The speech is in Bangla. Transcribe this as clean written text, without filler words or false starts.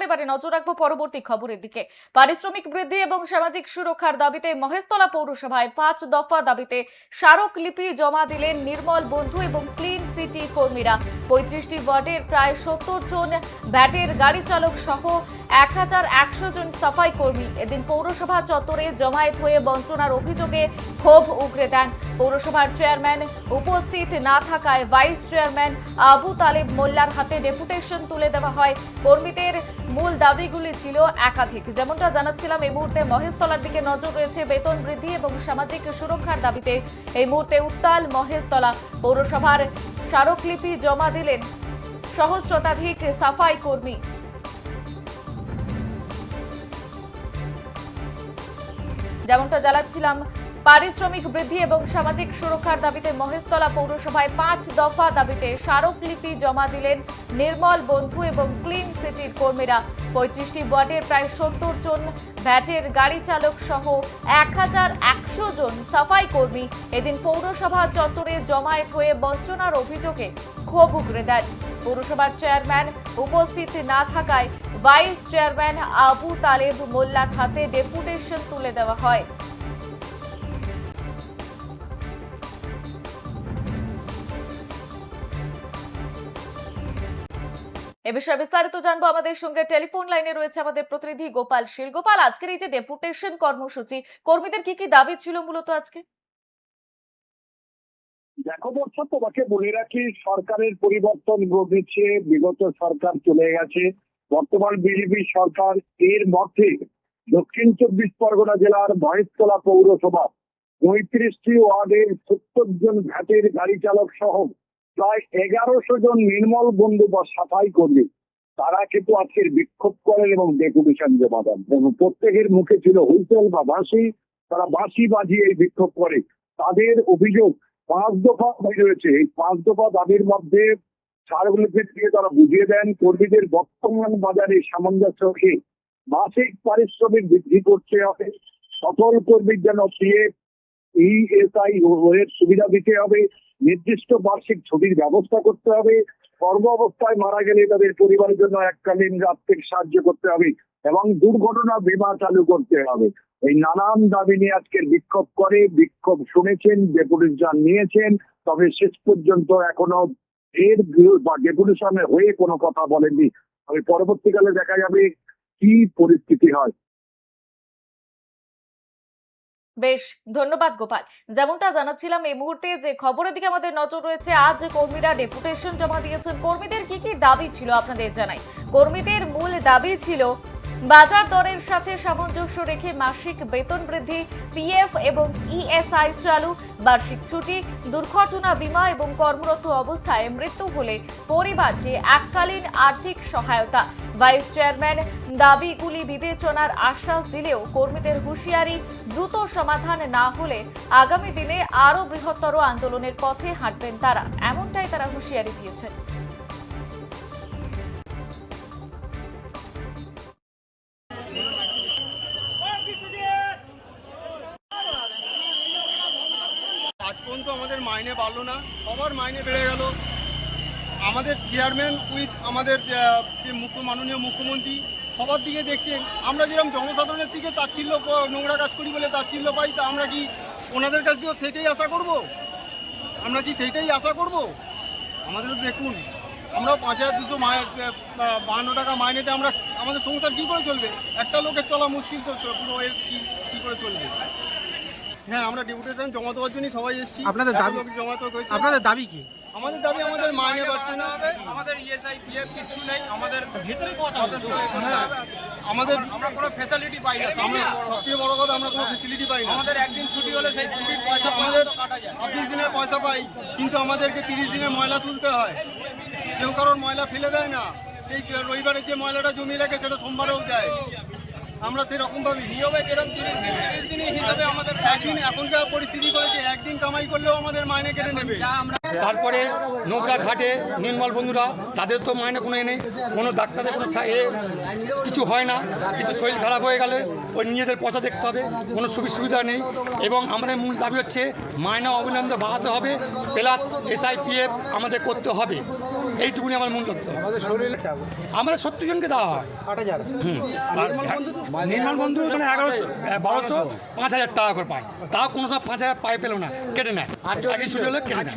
এবারে নজর রাখবো পরবর্তী খবরের দিকে। পারিশ্রমিক বৃদ্ধি এবং সামাজিক সুরক্ষার দাবিতে মহেশতলা পৌরসভায় 5 দফা দাবিতে স্মারকলিপি জমা দিলেন নির্মল বন্ধু এবং ক্লিন সিটি কর্মীরা। 35টি ওয়ার্ডের প্রায় 70 জন ভ্যাটের গাড়ি চালক সহ 1100 জন সাফাই কর্মী এদিন পৌরসভা চত্বরে জমায়েত হয়ে বঞ্চনার অভিযোগে ক্ষোভ উগরে দেন। পৌরসভার চেয়ারম্যান উপস্থিত না থাকায় ভাইস চেয়ারম্যান আবু তালেব মোল্লার হাতে ডেপুটেশন তুলে দেওয়া হয়। কর্মীদের মূল দাবিগুলি ছিল একাধিক। যেমনটা জানাচ্ছিলাম, এই মুহূর্তে মহেশতলার দিকে নজর রয়েছে। বেতন বৃদ্ধি এবং সামাজিক সুরক্ষার দাবিতে এই মুহূর্তে উত্তাল মহেশতলা। পৌরসভার স্মারকলিপি জমা দিলেন সহস্রাধিক সাফাই কর্মী। যেমনটা জানাচ্ছিলাম, পারিশ্রমিক বৃদ্ধি এবং সামাজিক সুরক্ষার দাবিতে মহেশতলা পৌরসভায় 5 দফা দাবিতে স্মারকলিপি জমা দিলেন নির্মল বন্ধু এবং ক্লিন সিটির কর্মীরা। 35টি ওয়ার্ডের প্রায় 70 জন ভ্যাটের গাড়ি চালক সহ 1100 জন সাফাই কর্মী এদিন পৌরসভা চত্বরে জমায়েত হয়ে বঞ্চনার অভিযোগে ক্ষোভ উগরে দেন। পৌরসভার চেয়ারম্যান উপস্থিত না থাকায় ভাইস চেয়ারম্যান আবু তালেব মোল্লার হাতে ডেপুটেশন তুলে দেওয়া হয়। এ বিষয়ে বিস্তারিত জানবো। আমাদের সঙ্গে টেলিফোন লাইনে রয়েছে আমাদের প্রতিনিধি গোপাল শীল। গোপাল, আজকের এই যে ডেপুটেশন কর্মসূচি, কর্মীদের কি কি দাবি ছিল মূলত আজকে? দেখো বর্ষা, তোমাকে বলে রাখি, সরকারের পরিবর্তন ঘটেছে। বিগত সরকার চলে গেছে, বর্তমান বিজেপি সরকার। এর মধ্যে দক্ষিণ 24 পরগনা জেলার মহেশতলা পৌরসভা 35টি ওয়ার্ডের 70 জন ভ্যাটের গাড়ি চালক সহ প্রায় 1100 জন নির্মল বন্ধু বা সাফাই কর্মী, তারা কিন্তু আজকের বিক্ষোভ করেন এবং ডেপুটেশন জমা দেন। এবং প্রত্যেকের মুখে ছিল হুইসেল বা বাঁশি, তারা বাঁশি বাজিয়ে এই বিক্ষোভ করে। তাদের অভিযোগ 5 দফা দাবি রয়েছে। এই 5 দফা দাবির মধ্যে ছাড়গুলোকে দিয়ে তারা বুঝিয়ে দেন কর্মীদের বর্তমান বাজারে সামঞ্জস্য রেখে মাসিক পারিশ্রমিক বৃদ্ধি করতে হবে, সকল কর্মীর যেন পিএফ ইএসআই এর সুবিধা দিতে হবে, নির্দিষ্ট বার্ষিক ছুটির ব্যবস্থা করতে হবে, কর্ম অবস্থায় মারা গেলে তাদের পরিবারের জন্য এককালীন আর্থিক সাহায্য করতে হবে এবং দুর্ঘটনা বীমা চালু করতে হবে। এই নানান দাবি নিয়ে আজকের বিক্ষোভ করে। বিক্ষোভ শুনেছেন, ডেপুটেশন নিয়েছেন, তবে শেষ পর্যন্ত এখনো এর বা ডেপুটেশনের হয়ে কোনো কথা বলেননি। তবে পরবর্তীকালে দেখা যাবে কি পরিস্থিতি হয়। বেশ, ধন্যবাদ গোপাল। যেমনটা জানাচ্ছিলাম, এই মুহূর্তে যে খবরের দিকে আমাদের নজর রয়েছে, আজ কর্মীরা ডেপুটেশন জমা দিয়েছেন। কর্মীদের কি কি দাবি ছিল আপনাদের জানাই। কর্মীদের মূল দাবি ছিল বাজার দরের সাথে সামঞ্জস্য রেখে মাসিক বেতন বৃদ্ধি, পিএফ এবং ইএসআই চালু, বার্ষিক ছুটি, দুর্ঘটনা বীমা এবং কর্মরত অবস্থায় মৃত্যু হলে পরিবারকে এককালীন আর্থিক সহায়তা। ভাইস চেয়ারম্যান দাবিগুলি বিবেচনার আশ্বাস দিলেও কর্মীদের হুঁশিয়ারি, দ্রুত সমাধান না হলে আগামী দিনে আরো বৃহত্তর আন্দোলনের পথে হাঁটবেন তারা, এমনটাই তারা হুঁশিয়ারি দিয়েছেন। আজ পর্যন্ত আমাদের মাইনে বাড়লো না, সবার মাইনে বেড়ে গেল। আমাদের চেয়ারম্যান উইথ আমাদের যে মাননীয় মুখ্যমন্ত্রী সবার দিকে দেখছেন। আমরা যেরকম জনসাধারণের দিকে তাচ্ছিল্য, নোংরা কাজ করি বলে তাচ্ছিল্য পাই, তা আমরা কি ওনাদের কাছ দিয়েও সেটাই আশা করব? আমরা কি সেইটাই আশা করব? আমাদেরও দেখুন, আমরাও 5252 টাকা মাইনেতে আমরা আমাদের সংসার কী করে চলবে? একটা লোকের চলা মুশকিল, তো পুরো এর কী করে চলবে? হ্যাঁ, আমরা ডেপুটেশন জমা দেওয়ার জন্যই সবাই এসেছি। আপনাদের দাবি জমা তো হয়েছে। আপনাদের দাবি কি? আমাদের দাবি আমাদের মাইনে বাড়ছে না, আমাদের ইএসআই পিএফ কিছু নেই, আমাদের ভিতরে কথা হ্যাঁ আমাদের আমরা কোনো ফ্যাসিলিটি পাই না। আমরা সবথেকে বড় কথা, আমরা কোনো ফ্যাসিলিটি পাই না। আমাদের একদিন ছুটি হলে সেই ছুটির পয়সা আমাদের কাটা যায়। 26 দিনের পয়সা পাই, কিন্তু আমাদেরকে 30 দিনের ময়লা তুলতে হয়। কেউ কারোর ময়লা ফেলে দেয় না, সেই রবিবারে যে ময়লাটা জমিয়ে রাখে সেটা সোমবারেও দেয়। আমরা সেরকম ভাবি নিয়মে যেরকম 30 দিনই হিসাবে আমাদের একদিন এখনকার পরিস্থিতি করেছে, একদিন কামাই করলেও আমাদের মাইনে কেটে নেবে। তারপরে নৌকা ঘাটে নির্মল বন্ধুরা, তাদের তো মাইনে কোনো নেই, কোনো ডাক্তারের কোনো কিছু হয় না, কিছু শরীর খারাপ হয়ে গেলে ওই নিজেদের পয়সা দেখতে হবে, কোনো সুবিধা নেই। এবং আমাদের মূল দাবি হচ্ছে মাইনা অবিলম্বে বাড়াতে হবে, প্লাস এসআইপিএফ আমাদের করতে হবে। এইটুকুনি আমার মূল লক্ষ্য। আমাদের 70 জনকে দেওয়া হয়। আর নির্মাণ বন্ধু মানে 1100 1200 5000 টাকা করে পায়, তাও কোনো সময় 5000 পায় পেলো না, কেটে নেয়। আগে ছুটি হলে কেটে নেয়।